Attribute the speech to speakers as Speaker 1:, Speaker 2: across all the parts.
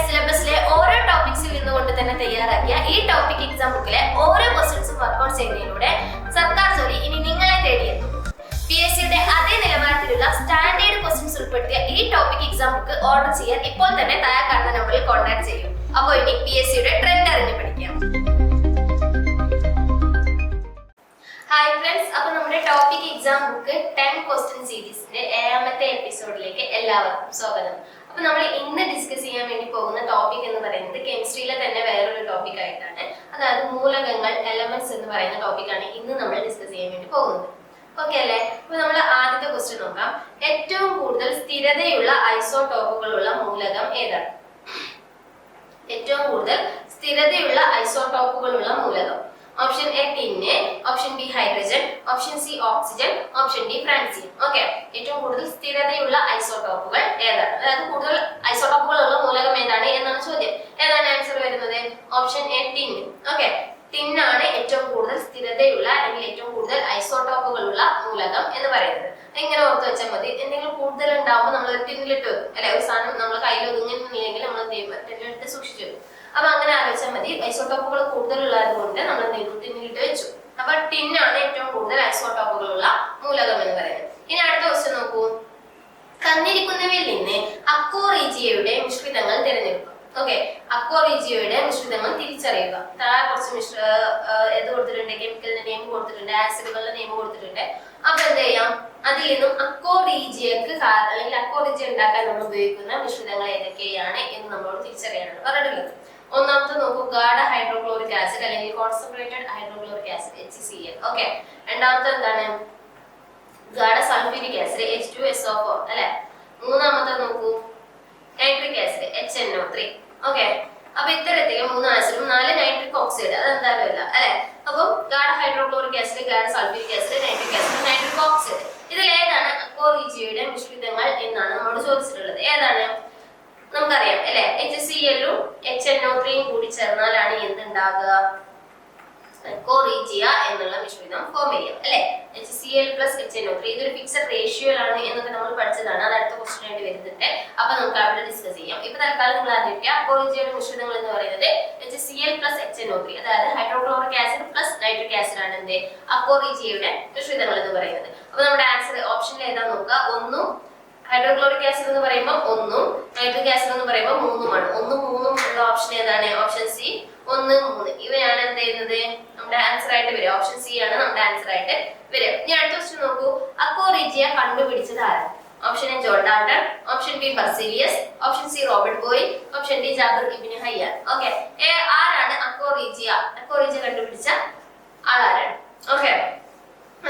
Speaker 1: സിലബസിലെ ഓരോ ടോപ്പിക്സിൽ നിന്നുകൊണ്ട് തന്നെ തയ്യാറാക്കിയ ഈ ടോപ്പിക് എക്സാം ബുക്കിലെ ഓരോ ക്വസ്റ്റ്യൻസും വർക്ക്ഔട്ട് ചെയ്യുന്നതിലൂടെ സർക്കാർ ജോലി ഇനി നിങ്ങളെ തേടിയെത്തും. PSCയുടെ അതേ നിലവാരത്തിലുള്ള സ്റ്റാൻഡേർഡ് ക്വസ്റ്റ്യൻസ് ഉൾപ്പെടുത്തിയ ഈ ടോപ്പിക് എക്സാം ബുക്ക് ഓർഡർ ചെയ്യാൻ ഇപ്പോൾ തന്നെ താഴെ കാണുന്ന നമ്പറിൽ കോൺടാക്ട് ചെയ്യും. അപ്പോൾ ഇനി PSCയുടെ ട്രെൻഡ് അറിഞ്ഞ് പഠിക്കാം. ഹായ് ഫ്രണ്ട്സ്, അപ്പോൾ നമ്മുടെ ടോപ്പിക് എക്സാം ബുക്ക് 10 ക്വസ്റ്റ്യൻ സീരീസിന്റെ 7ാമത്തെ എപ്പിസോഡിലേക്ക് എല്ലാവർക്കും സ്വാഗതം. അപ്പോൾ നമ്മൾ ഇന്ന് ഡിസ്കസ് ചെയ്യാൻ വേണ്ടി പോകുന്ന ടോപ്പിക് എന്ന് പറയുന്നത് കെമിസ്ട്രിയിലെ തന്നെ വേറൊരു ടോപ്പിക് ആയിട്ടാണ്. അതായത് മൂലകങ്ങൾ, എലമെന്റ്സ് എന്ന് പറയുന്ന ടോപ്പിക്കാണ് ഇന്ന് നമ്മൾ ഡിസ്കസ് ചെയ്യാൻ വേണ്ടി പോകുന്നത്. ഓക്കെ അല്ലേ? അപ്പോൾ നമ്മൾ ആദ്യത്തെ ക്വസ്റ്റ്യൻ നോക്കാം. ഏറ്റവും കൂടുതൽ സ്ഥിരതയുള്ള ഐസോടോപ്പുകളുള്ള മൂലകം ഏതാണ്? ഏറ്റവും കൂടുതൽ സ്ഥിരതയുള്ള ഐസോടോപ്പുകളുള്ള മൂലകം. Option A tin, option B hydrogen, option C oxygen, option D francium. Okay, ഏറ്റവും കൂടുതൽ സ്ഥിരതയുള്ള ഐസോടോപ്പുകൾ ഏതാണ്? അതായത് കൂടുതൽ ഐസോടോപ്പുകളുള്ള മൂലകം ഏതാണ് എന്നാണ് ചോദ്യം. ഏതാണ് ആൻസർ വരുന്നത്? Option A tin. ഓക്കെ, ടിന്നാണ് ഏറ്റവും കൂടുതൽ സ്ഥിരതയുള്ള അല്ലെങ്കിൽ ഏറ്റവും കൂടുതൽ ഐസോടോപ്പുകളുള്ള മൂലകം എന്ന് പറയുന്നത്. ഇങ്ങനെ ഓർത്ത് വെച്ചാൽ മതി. എന്തെങ്കിലും കൂടുതൽ ഉണ്ടാവുമ്പോൾ നമ്മൾ ഒരു ടിന്നിലിട്ട് വെക്കും അല്ലെ? ഒരു സാധനം നമ്മൾ കയ്യിൽ ഒതുങ്ങുന്നില്ലെങ്കിൽ നമ്മൾ ടിന്നിലിട്ട് സൂക്ഷിച്ചു വെക്കും. അപ്പൊ അങ്ങനെ ആലോചിച്ചാൽ മതി. ഐസോടോപ്പുകൾ കൂടുതലുള്ളത് കൊണ്ട് നമ്മൾ ടിന്നിലിട്ട് വെച്ചു. അപ്പൊ ടിന്നാണ് ഏറ്റവും കൂടുതൽ ഐസോടോപ്പുകളുള്ള മൂലകം എന്ന് പറയുന്നത്. ഇനി അടുത്ത ക്വസ്റ്റ്യൻ നോക്കൂ. തന്നിരിക്കുന്നവയിൽ നിന്ന് അക്കോറീജിയയുടെ മിശ്രിതങ്ങൾ തിരഞ്ഞെടുക്കുക. ഓക്കെ, അക്കോറീജിയയുടെ മിശ്രിതങ്ങൾ തിരിച്ചറിയുക. താഴെ കുറച്ച് എന്ത് കൊടുത്തിട്ടുണ്ട്? കെമിക്കലിന്റെ നെയിം കൊടുത്തിട്ടുണ്ട്, ആസിഡുകളുടെ നെയിം കൊടുത്തിട്ടുണ്ട്. അപ്പൊ എന്ത് ചെയ്യാം? അതിൽ നിന്നും അക്കോറീജിയക്ക് അല്ലെങ്കിൽ അക്കോറീജിയ ഉണ്ടാക്കാൻ നമ്മൾ ഉപയോഗിക്കുന്ന മിശ്രിതങ്ങൾ ഏതൊക്കെയാണ് എന്ന് നമ്മളോട് തിരിച്ചറിയാനാണ് പറഞ്ഞിട്ടുള്ളത്. ഒന്നാമത്തെ നോക്കൂ, ഗാഢ ഹൈഡ്രോക്ലോറിക് ആസിഡ് അല്ലെങ്കിൽ concentrated hydrochloric acid HCl. Okay, രണ്ടാമത്തെ എന്താണ്? ഗാഢ സൾഫ്യൂരിക് ആസിഡ് H2SO4 അല്ലെ? മൂന്നാമത്തെ നോക്കൂ, നൈട്രിക് ആസിഡ് HNO3. ഓക്കെ, അപ്പൊ ഇത്തരത്തില് 3 ആസിഡും 4 നൈട്രിക് ഓക്സൈഡ്, അതെന്തായാലും അല്ല അല്ലെ? അപ്പൊ ഗാഢ ഹൈഡ്രോക്ലോറിക് ആസിഡ്, ഗാഢ sulphuric acid, nitric acid, nitric oxide. ഇതിൽ ഏതാണ് അക്കോറീജിയയുടെ മിശ്രിതങ്ങൾ എന്നാണ് നമ്മൾ ചോദിച്ചിട്ടുള്ളത്. ഏതാണ്? നമുക്കറിയാം അല്ലെ? HCl-ഉം HNO3-യും കൂടി ചേർന്നാലാണ് എന്തുണ്ടാകുക? അക്കോറീജിയ എന്നുള്ള മിശ്രിതം ഫോം ചെയ്യാം അല്ലെ? HCl + HNO3 ഇതൊരു ഫിക്സഡ് റേഷ്യോയിലാണ് എന്നൊക്കെ നമ്മൾ പഠിച്ചതാണ്. അത് അടുത്ത ക്വസ്റ്റ്യൻ ആയിട്ട് വരുന്നുണ്ട്. അപ്പൊ നമുക്ക് അവിടെ ഡിസ്കസ് ചെയ്യാം. ഇപ്പൊ തൽക്കാലം നിങ്ങൾ അറിഞ്ഞിരിക്കുക, അക്കോറീജിയയുടെ മിശ്രിതങ്ങൾ എന്ന് പറയുന്നത് HCl + HNO3, അതായത് ഹൈഡ്രോക്ലോറിക് ആസിഡ് + നൈട്രിക് ആസിഡ് ആണ് എന്ത് അക്കോറീജിയയുടെ മിശ്രിതങ്ങൾ എന്ന് പറയുന്നത്. അപ്പൊ നമ്മുടെ ആൻസർ ഓപ്ഷനിൽ ഏതാ നോക്കുക. 1 ഹൈഡ്രോക്ലോറിക് ആസിഡ് എന്ന് പറയുമ്പോൾ 1, നൈട്രിക് ആസിഡ് എന്ന് പറയുമ്പോൾ 3 1, 3 ഉള്ള ഓപ്ഷൻ ഏതാണ്? Option C 1, 3. ഇവയാണ് എന്ത് ചെയ്യുന്നത്? നമ്മുടെ ആൻസർ ആയിട്ട് വരിക. ഓപ്ഷൻ സി ആണ് നമ്മുടെ ആൻസർ ആയിട്ട് വരിക. ഇനി അടുത്ത ക്വസ്റ്റ്യൻ നോക്കൂ. അക്കോറീജിയ കണ്ടുപിടിച്ചത് ആരാണ്? Option A John Dalton, option B Berzelius, option C Robert Boyle, option D Jabir ibn Hayyan. Okay, ആരാണ് അക്കോറീജിയ കണ്ടുപിടിച്ച ആളാരാണ്? ഓക്കെ,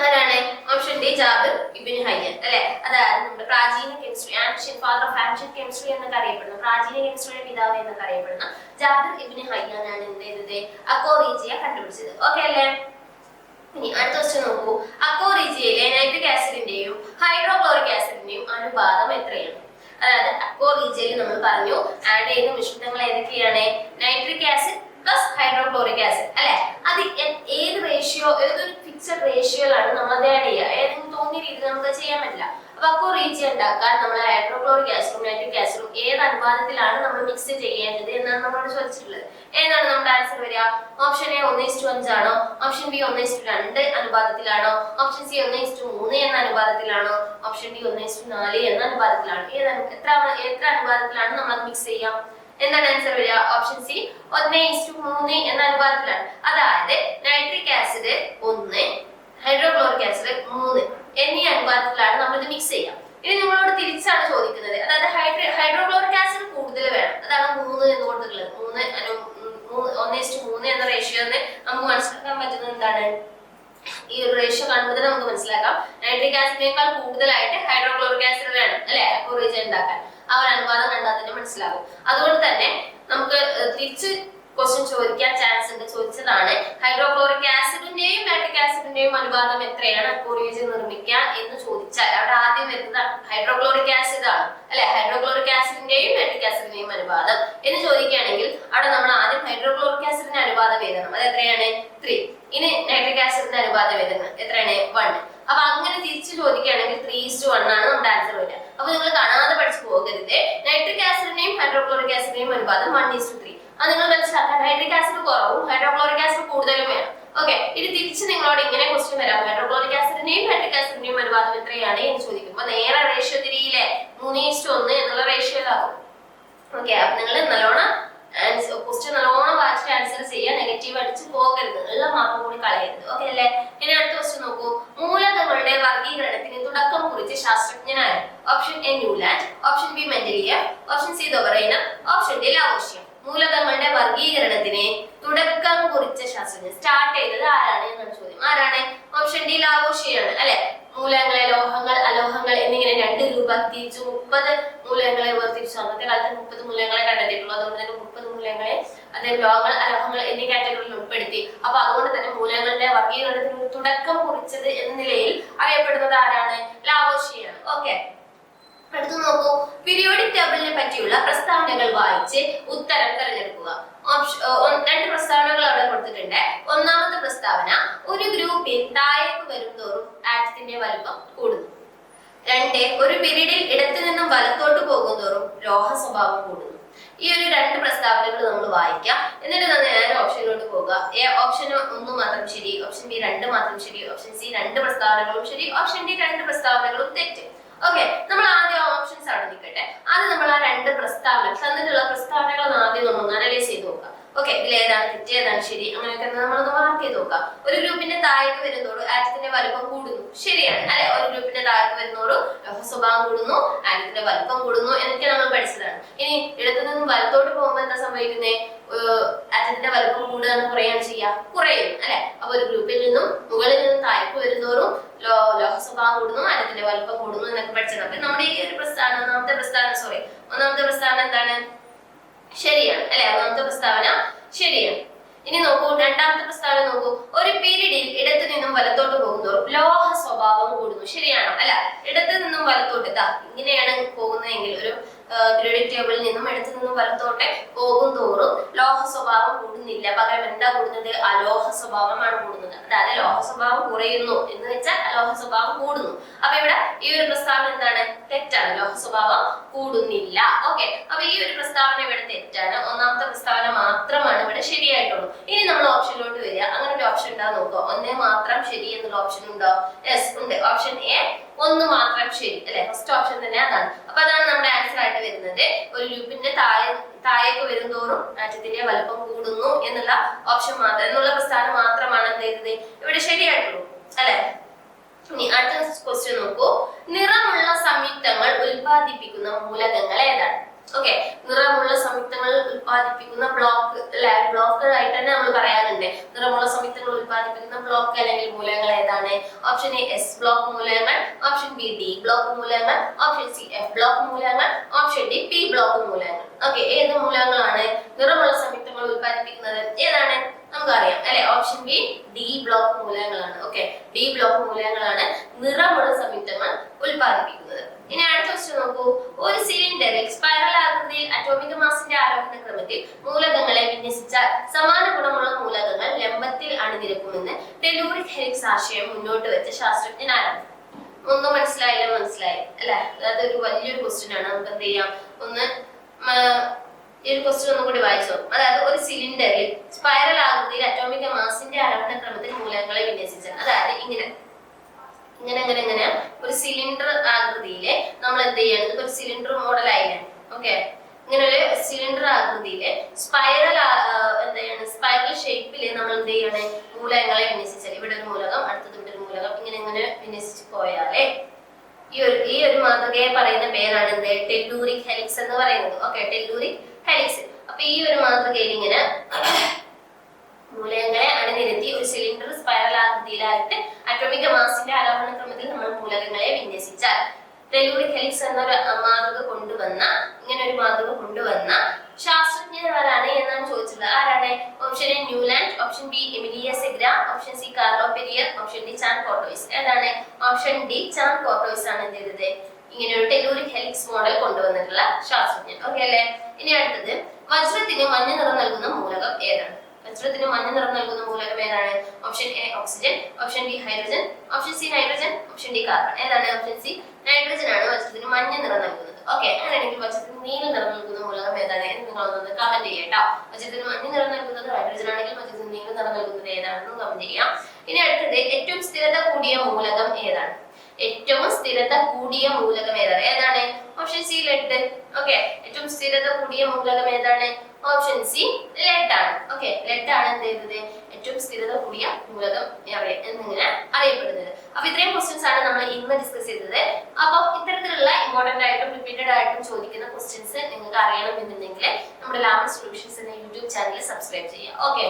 Speaker 1: ആരാണ്? Option D Jabir ibn Hayyan അല്ലെ? അതായത് നമ്മുടെ പ്രാചീന chemistry, father of ancient chemistry എന്നൊക്കെ അറിയപ്പെടുന്ന, പ്രാചീന കെമിസ്ട്രിയുടെ പിതാവ് എന്നൊക്കെ അറിയപ്പെടുന്ന ജാബിർ ഇബ്നു ഹയ്യാൻ ആണ് എന്ത് ചെയ്തത്? അക്കോറീജിയ കണ്ടുപിടിച്ചത്. ഓക്കെ അല്ലേ? ഇനി അടുത്ത ക്വസ്റ്റ്യൻ നോക്കൂ. അക്കോറീജിയയിലെ നൈട്രിക് ആസിഡിന്റെയും ഹൈഡ്രോക്ലോറിക് ആസിഡിന്റെയും അനുപാതം എത്രയാണ്? അതായത് അക്കോറീജിയയിൽ നമ്മൾ പറഞ്ഞു ആഡ് ചെയ്യുന്ന മിശ്രിതങ്ങൾ ഏതൊക്കെയാണ്? നൈട്രിക് ആസിഡ് + ഹൈഡ്രോക്ലോറിക് ആസിഡ് അല്ലെ? അത് ഏത് റേഷ്യോ, ഏതൊരു ഫിക്സഡ് റേഷ്യോയിലാണ് നമ്മൾ അത് ആഡ് ചെയ്യുക. ഏതെങ്കിലും തോന്നിയ രീതിയിൽ നമുക്ക് ചെയ്യാൻ പറ്റില്ല. അപ്പൊ അക്കോറീജിയ ഉണ്ടാക്കാൻ നമ്മൾ ഹൈഡ്രോക്ലോറിക് ആസിഡും നൈട്രിക് ആസിഡും ഏത് അനുപാതത്തിലാണ് നമ്മൾ മിക്സ് ചെയ്യേണ്ടത് എന്നാണ് നമ്മളോട് ചോദിച്ചിട്ടുള്ളത്. ഏതാണ് നമ്മുടെ ആൻസർ വരിക? ഓപ്ഷൻ എ 1:5 ആണോ? Option B 1:2 അനുപാതത്തിലാണോ? ഓപ്ഷൻ സി 1:3 എന്ന അനുപാതത്തിലാണോ? ഓപ്ഷൻ ഡി 1:4 എന്ന അനുപാതത്തിലാണോ? എത്ര അനുപാതത്തിലാണ് നമ്മൾ മിക്സ് ചെയ്യാം? എന്താണ് ആൻസർ വരിക? ഓപ്ഷൻ സി 1:3 എന്ന അനുപാതത്തിലാണ്. അതായത് നൈട്രിക് ആസിഡ് 1, ഹൈഡ്രോക്ലോറിക് ആസിഡ് 3 എന്നീ അനുപാതത്തിലാണ് നമ്മൾ ഇത് മിക്സ് ചെയ്യുക. ഇനി നിങ്ങളോട് തിരിച്ചാണ് ചോദിക്കുന്നത്. അതായത് ഹൈഡ്രോക്ലോറിക് ആസിഡ് കൂടുതൽ വേണം. അതാണ് 3 എന്ന് കൊടുത്തിട്ടുള്ളത്. 1:3 എന്ന റേഷ്യോ നമുക്ക് മനസ്സിലാക്കാൻ പറ്റുന്നത് എന്താണ്? ഈ ഒരു റേഷ്യോ കാണുമ്പോൾ തന്നെ നമുക്ക് മനസ്സിലാക്കാം നൈട്രിക് ആസിഡിനേക്കാൾ കൂടുതലായിട്ട് ഹൈഡ്രോക്ലോറിക് ആസിഡ് വേണം അല്ലെ അക്കോറീജിയ ഉണ്ടാക്കാൻ. ആ ഒരു അനുപാതം കണ്ടാൽ തന്നെ മനസ്സിലാകും. അതുകൊണ്ട് തന്നെ നമുക്ക് തിരിച്ച് ക്വസ്റ്റ്യൻ ചോദിക്കാൻ ചാൻസ് ഉണ്ട്. ചോദിച്ചതാണ് ഹൈഡ്രോക്ലോറിക് ആസിഡിന്റെയും നൈട്രിക് ആസിഡിന്റെയും അനുപാതം എത്രയാണ് അക്കോറീജിയ നിർമ്മിക്കുക എന്ന് ചോദിച്ചാൽ അവിടെ ആദ്യം വരുന്നത് ഹൈഡ്രോക്ലോറിക് ആസിഡ് ആണ് അല്ലെ? ഹൈഡ്രോക്ലോറിക് ആസിഡിന്റെയും നൈട്രിക് ആസിഡിന്റെയും അനുപാതം എന്ന് ചോദിക്കുകയാണെങ്കിൽ അവിടെ നമ്മൾ ആദ്യം ഹൈഡ്രോക്ലോറിക് ആസിഡിന്റെ അനുപാതം എഴുതണം. അത് എത്രയാണ്? 3. ഇനി നൈട്രിക് ആസിഡിന്റെ അനുപാതം എത്രയാണ്? 1. അപ്പൊ അങ്ങനെ തിരിച്ചു ചോദിക്കുകയാണെങ്കിൽ 3:1 ആണ് നമ്മുടെ ആൻസർ വരിക. അപ്പൊ നിങ്ങൾ കാണാതെ പഠിച്ചു പോകരുത്. നൈട്രിക് ആസിഡിന്റെയും ഹൈഡ്രോക്ലോറിക് ഹൈഡ്രോക്ലോറിക് ആസിഡിന്റെയും അനുപാതം 1:3. അത് നിങ്ങൾ മനസ്സിലാക്കാൻ ഹൈഡ്രിക് ആസിഡ് കുറവും ഹൈഡ്രോക്ലോറിക് ആസിഡ് കൂടുതലും വേണം. ഓക്കെ, ഇത് തിരിച്ച് നിങ്ങളോട് ഇങ്ങനെ ക്വസ്റ്റ്യൻ വരാം, ഹൈഡ്രോക്ലോറിക് ആസിഡിന്റെയും ഹൈഡ്രിക് ആസിഡിന്റെയും അനുപാതം എത്രയാണ് എന്ന് ചോദിക്കുമ്പോൾ നേരെ റേഷ്യോ തിരിയില്ലേ, 3:1 എന്നുള്ള റേഷ്യോയിലാകും. ഓക്കെ, അപ്പൊ നിങ്ങൾ നല്ലോണം ക്വസ്റ്റ്യൻ നല്ലോണം വായിച്ചിട്ട് ആൻസർ ചെയ്യുക, നെഗറ്റീവ് അടിച്ച് പോകരുത്, ഉള്ള മാർക്ക് കൂടി കളയരുത്. ഓക്കെ അല്ലേ? ഇനി അടുത്ത ക്വസ്റ്റ്യൻ നോക്കൂ. മൂലകങ്ങളുടെ വർഗീകരണത്തിന് തുടക്കം കുറിച്ച് ശാസ്ത്രജ്ഞനായ? Option A Newland, option B Mendeleev, option C Dobereiner, option D Lavoisier. മൂലകങ്ങളുടെ വർഗീകരണത്തിന് തുടക്കം കുറിച്ച ശാസ്ത്രജ്ഞൻ, സ്റ്റാർട്ട് ചെയ്തത് ആരാണ് എന്നാണ് ചോദ്യം. ആരാണ്? ഓപ്ഷൻ ഡി ലാവോഷ്യൻ ആണ് അല്ലെ. മൂലകങ്ങളെ ലോഹങ്ങൾ അലോഹങ്ങൾ എന്നിങ്ങനെ 2 ഗ്രൂപ്പാക്കി തിരിച്ചു 30 മൂലകങ്ങളെ വേർതിരിച്ചു. അന്നത്തെ കാലത്ത് 30 മൂലകങ്ങളെ കണ്ടെത്തിയിട്ടുള്ളൂ. അതുകൊണ്ട് തന്നെ 30 മൂലകങ്ങളെ അതായത് ലോഹങ്ങൾ അലോഹങ്ങൾ എന്നീ കാറ്റഗറിയിൽ ഉൾപ്പെടുത്തി. അപ്പൊ അതുകൊണ്ട് തന്നെ മൂലകങ്ങളുടെ വർഗീകരണത്തിന് തുടക്കം കുറിച്ചത് എന്ന നിലയിൽ അറിയപ്പെടുന്നത് ആരാണ്? ലാവോഷ്യൻ ആണ്. ഓക്കെ, അടുത്ത് നോക്കൂ. പീരിയോഡിക് ടേബിളിനെ പറ്റിയുള്ള പ്രസ്താവനകൾ വായിച്ച് ഉത്തരം തിരഞ്ഞെടുക്കുക. 2 പ്രസ്താവനകൾ അവിടെ കൊടുത്തിട്ടുണ്ട്. ഒന്നാമത്തെ പ്രസ്താവന, ഒരു ഗ്രൂപ്പിൽ താഴേക്ക് വരുംതോറും ആറ്റത്തിന്റെ വലുപ്പം കൂടുന്നു. 2, ഒരു പീരീഡിൽ ഇടത്തു നിന്നും വലത്തോട്ട് പോകുന്തോറും ലോഹ സ്വഭാവം കൂടുന്നു. ഈ ഒരു 2 പ്രസ്താവനകൾ നമ്മൾ വായിക്കാം. എന്നിട്ട് നേരെ ഓപ്ഷനിലോട്ട് പോകുക. എ ഓപ്ഷൻ 1 മാത്രം ശരി, ഓപ്ഷൻ ബി 2 മാത്രം ശരി, ഓപ്ഷൻ സി 2 പ്രസ്താവനകളും ശരി, ഓപ്ഷൻ ഡി 2 പ്രസ്താവനകളും തെറ്റ്. ഓക്കെ, നമ്മൾ ആദ്യം ഓപ്ഷൻസ് അവിടെ നിൽക്കട്ടെ. ആദ്യം നമ്മൾ ആ 2 പ്രസ്താവന തന്നിട്ടുള്ള പ്രസ്താവനകൾ ആദ്യം നമ്മൾ അനലൈസ് ചെയ്ത് നോക്കാം. ഓക്കെ, ഇതിൽ ഏതാണ് തെറ്റ് ഏതാണ് ശരി അങ്ങനെയൊക്കെ നമ്മളൊന്ന് മാർക്ക് ചെയ്ത് നോക്കാം. ഒരു ഗ്രൂപ്പിന്റെ താഴേക്ക് വരുന്നതോട് ആറ്റത്തിന്റെ വലുപ്പം കൂടുന്നു, ശരിയാണ് അല്ലെ. ഒരു ഗ്രൂപ്പിന്റെ താഴേക്ക് വരുന്നതോട് ലോഹ സ്വഭാവം കൂടുന്നു, ആറ്റത്തിന്റെ വലുപ്പം കൂടുന്നു എന്നൊക്കെ നമ്മൾ പഠിച്ചതാണ്. ഇനി ഇടത്തു നിന്നും വലത്തോട്ട് പോകുമ്പോൾ എന്താ സംഭവിക്കുന്നത്? ആറ്റത്തിന്റെ വലുപ്പം കൂടുകയാണ്, കുറയാണ് ചെയ്യുക, കുറയും അല്ലെ. അപ്പൊ ഒരു ഗ്രൂപ്പിൽ നിന്നും മുകളിൽ നിന്നും താഴേക്ക് വരുന്നതോറും ലോഹ സ്വഭാവം കൂടുന്നു, ആറ്റത്തിന്റെ വലുപ്പം കൂടുന്നു എന്നൊക്കെ പഠിച്ചത്. അപ്പൊ നമ്മുടെ ഈ ഒരു പ്രസ്താവന ഒന്നാമത്തെ പ്രസ്താവന എന്താണ്? ശരിയാണ് അല്ലെ. ഒന്നാമത്തെ പ്രസ്താവന ശരിയാണ്. ഇനി നോക്കൂ, രണ്ടാമത്തെ പ്രസ്താവന നോക്കൂ. ഒരു പീരീഡിൽ ഇടത്തു നിന്നും വലത്തോട്ട് പോകുന്നതോറും ലോഹ സ്വഭാവം കൂടുന്നു, ശരിയാണോ? അല്ല, ഇടത്തു നിന്നും വലത്തോട്ട് ഇങ്ങനെയാണ് പോകുന്നതെങ്കിൽ ഒരു പീരിയോഡിക് ടേബിളിൽ നിന്നും ഇടത്തു നിന്നും വലത്തോട്ട് പോകുന്തോറും ലോഹ സ്വഭാവം കൂടുന്നില്ല, പകരം എന്താ കൂടുന്നത്? അലോഹ സ്വഭാവമാണ് കൂടുന്നത്. അതായത് ലോഹ സ്വഭാവം കുറയുന്നു എന്ന് വെച്ചാൽ അലോഹ സ്വഭാവം കൂടുന്നു. അപ്പൊ ഇവിടെ ഈ ഒരു പ്രസ്താവന എന്താണ്? തെറ്റാണ്, ലോഹ സ്വഭാവം കൂടുന്നില്ല. ഓക്കെ, അപ്പൊ ഈ ഒരു പ്രസ്താവന ഇവിടെ തെറ്റാണ്. ഒന്നാമത്തെ പ്രസ്താവന മാത്രമാണ് ഇവിടെ ശരിയായിട്ടുള്ളൂ. ഇനി നമ്മൾ ഓപ്ഷനിലോട്ട് വരിക. അങ്ങനെ ഒരു ഓപ്ഷൻ ഉണ്ടാ നോക്കുക. 1 മാത്രം ശരി എന്നുള്ള ഓപ്ഷൻ ഉണ്ടോ? യെസ് ഉണ്ട്. ഓപ്ഷൻ എ 1 മാത്രം ശരി അല്ലെ. ഫസ്റ്റ് ഓപ്ഷൻ തന്നെ അതാണ്. അപ്പൊ അതാണ് നമ്മുടെ ആൻസർ ആയിട്ട് വരുന്നത്. ഒരു ഗ്രൂപ്പിന്റെ താഴേക്ക് വരുന്തോറും ആറ്റത്തിന്റെ വലുപ്പം കൂടുന്നു എന്നുള്ള ഓപ്ഷൻ മാത്രം എന്നുള്ള പ്രസ്താവന മാത്രമാണ് എന്ത് ചെയ്തത് ഇവിടെ ശരിയായിട്ടുള്ളൂ അല്ലെ. ഇനി അടുത്ത ക്വസ്റ്റ്യൻ നോക്കൂ. നിറമുള്ള സംയുക്തങ്ങൾ ഉൽപ്പാദിപ്പിക്കുന്ന മൂലകങ്ങൾ ഏതാണ്? ഓക്കെ, നിറമുള്ള സംയുക്തങ്ങൾ ഉൽപ്പാദിപ്പിക്കുന്ന ബ്ലോക്ക് അല്ലെ. ബ്ലോക്കുകളായിട്ട് തന്നെ നമ്മൾ പറയാറുണ്ട്. നിറമുള്ള സംയുക്തങ്ങൾ ഉൽപ്പാദിപ്പിക്കുന്ന ബ്ലോക്ക് അല്ലെങ്കിൽ മൂലകങ്ങൾ ഏതാണ്? ഓപ്ഷൻ എ എസ് ബ്ലോക്ക് മൂലകങ്ങൾ, ഓപ്ഷൻ ബി ഡി ബ്ലോക്ക് മൂലകങ്ങൾ, ഓപ്ഷൻ സി എഫ് ബ്ലോക്ക് മൂലകങ്ങൾ, ഓപ്ഷൻ ഡി പി ബ്ലോക്ക് മൂലകങ്ങൾ. ഓക്കെ, ഏത് മൂലകങ്ങളാണ് നിറമുള്ള സംയുക്തങ്ങൾ ഉൽപ്പാദിപ്പിക്കുന്നത്? ഏതാണ്? നമുക്കറിയാം അല്ലെ. ഓപ്ഷൻ ബി ഡി ബ്ലോക്ക് മൂലകങ്ങളാണ്. ഓക്കെ, ഡി ബ്ലോക്ക് മൂലകങ്ങളാണ് നിറമുള്ള സംയുക്തങ്ങൾ ഉൽപ്പാദിപ്പിക്കുന്നത്. ഇനി അടുത്ത ക്വസ്റ്റ്യൻ നോക്കൂ. ഒരു സിലിണ്ടറിൽ സ്പൈറൽ ആകൃതിയിൽ അറ്റോമിക് മാസിന്റെ ആരോഹണ ക്രമത്തിൽ മൂലകങ്ങളെ വിന്യസിച്ചാൽ സമാന ഗുണമുള്ള മൂലകങ്ങൾ ലംബത്തിൽ അണിനിരക്കുമെന്ന് ടെലൂറിക് ഹെലിക്സ് ആശയം മുന്നോട്ട് വെച്ച ശാസ്ത്രജ്ഞൻ ആരാണ്? ഒന്നും മനസ്സിലായി അല്ലെ. അതായത് ഒരു വലിയൊരു ക്വസ്റ്റ്യൻ ആണ്. നമുക്ക് എന്ത് ചെയ്യാം, ഈ ഒരു ക്വസ്റ്റ്യൻ ഒന്നും കൂടി വായിച്ചോ. അതായത് ഒരു സിലിണ്ടറിൽ സ്പൈറൽ ആകൃതിയിൽ അറ്റോമിക് മാസിന്റെ ആരോഹണ ക്രമത്തിൽ മൂലകങ്ങളെ വിന്യസിച്ചാൽ, അതായത് ഇങ്ങനെ ഒരു സിലിണ്ടർ ആകൃതിയിലെ നമ്മൾ എന്ത് ചെയ്യണം? ഒരു സിലിണ്ടർ മോഡൽ ആയില്ലേ. ഓക്കെ, ഇങ്ങനെ ഒരു സിലിണ്ടർ ആകൃതിയിലെ സ്പൈറൽ ഷേപ്പില് നമ്മൾ എന്ത് ചെയ്യണേ? മൂലകങ്ങളെ വിന്യസിച്ചാൽ, ഇവിടെ ഒരു മൂലകം അടുത്തത് ഇവിടെ ഒരു മൂലകം ഇങ്ങനെ വിന്യസിച്ച് പോയാലേ ഈ ഒരു മാതൃകയെ പറയുന്ന പേരാണ് എന്ത്? ടെല്ലൂറിക് ഹെലിക്സ് എന്ന് പറയുന്നത്. Okay, telluric helix. അപ്പൊ ഈ ഒരു മാതൃകയിൽ ഇങ്ങനെ മൂലകങ്ങളെ അണിനിരത്തി ഒരു സിലിണ്ടർ സ്പൈറൽ ആകൃതിയിലായിട്ട് അറ്റോമിക് മാസിന്റെ ആരോഹണ ക്രമത്തിൽ നമ്മൾ മൂലകങ്ങളെ വിന്യസിച്ചാൽ ടെല്ലൂറിക് ഹെലിക്സ് എന്ന മാതൃക കൊണ്ടുവന്ന ശാസ്ത്രജ്ഞർ ആരാണ് എന്നാണ് ചോദിച്ചത്. ആരാണ്? Option A Newland, option B Emilio Segre, option C Carlo Perrier, option D Chancourtois. ഏതാണ്? ഓപ്ഷൻ ഡി ചാൻ കോർട്ടോയിസ് ആണ് എന്ത് ചെയ്തത്? ഇങ്ങനെ ഒരു ടെല്ലൂറിക് ഹെലിക്സ് മോഡൽ കൊണ്ടുവന്നിട്ടുള്ള ശാസ്ത്രജ്ഞൻ. ഓക്കെ അല്ലെ. ഇനി അടുത്തത്, വജ്രത്തിന് മഞ്ഞ നിറം നൽകുന്ന മൂലകം ഏതാണ്? വജ്രത്തിന് മഞ്ഞ നിറം നൽകുന്ന മൂലകം ഏതാണ്? Option A oxygen, option B hydrogen, option C nitrogen, option D carbon. ഏതാണ്? ഓപ്ഷൻ സി നൈട്രജൻ ആണ് വജ്രത്തിന് മഞ്ഞ നിറം നൽകുന്നത്. ഓക്കെ, അങ്ങനെയാണെങ്കിൽ വജ്രത്തിന് നീല നിറം നൽകുന്ന മൂലകം ഏതാണ് എന്ന് നിങ്ങളൊന്ന് കമന്റ് ചെയ്യാട്ടോ. വജ്രത്തിന് മഞ്ഞ നിറം നൽകുന്നത് ഹൈഡ്രജൻ ആണെങ്കിൽ വജ്രത്തിന് നീല നിറം നൽകുന്നത് ഏതാണെന്ന് കമന്റ് ചെയ്യാം. ഇനി അടുത്തത് ഏറ്റവും സ്ഥിരത കൂടിയ മൂലകം ഏതാണ്? ഏറ്റവും സ്ഥിരത കൂടിയ മൂലകം ഏതാണ്? ഏതാണ്? Option C lead. ഓക്കെ, ഏറ്റവും സ്ഥിരത കൂടിയ മൂലകം ഏതാണ്? ഓപ്ഷൻ സി ലെഡ് ആണ്. ഓക്കെ, ലെഡ് ആണ് എന്ത് ചെയ്തത്? ഏറ്റവും സ്ഥിരത കൂടിയ മൂലകം എന്നിങ്ങനെ അറിയപ്പെടുന്നത്. അപ്പൊ ഇത്രയും ക്വസ്റ്റ്യൻസ് ആണ് നമ്മൾ ഇന്ന് ഡിസ്കസ് ചെയ്തത്. അപ്പൊ ഇത്തരത്തിലുള്ള ഇമ്പോർട്ടന്റ് ആയിട്ടും റിപ്പീറ്റഡ് ആയിട്ടും ചോദിക്കുന്ന ക്വസ്റ്റ്യൻസ് നിങ്ങൾക്ക് അറിയണമെന്നുണ്ടെങ്കിൽ നമ്മുടെ ലാമൻ സൊല്യൂഷൻസ് എന്ന യൂട്യൂബ് ചാനൽ സബ്സ്ക്രൈബ് ചെയ്യുക. ഓക്കെ.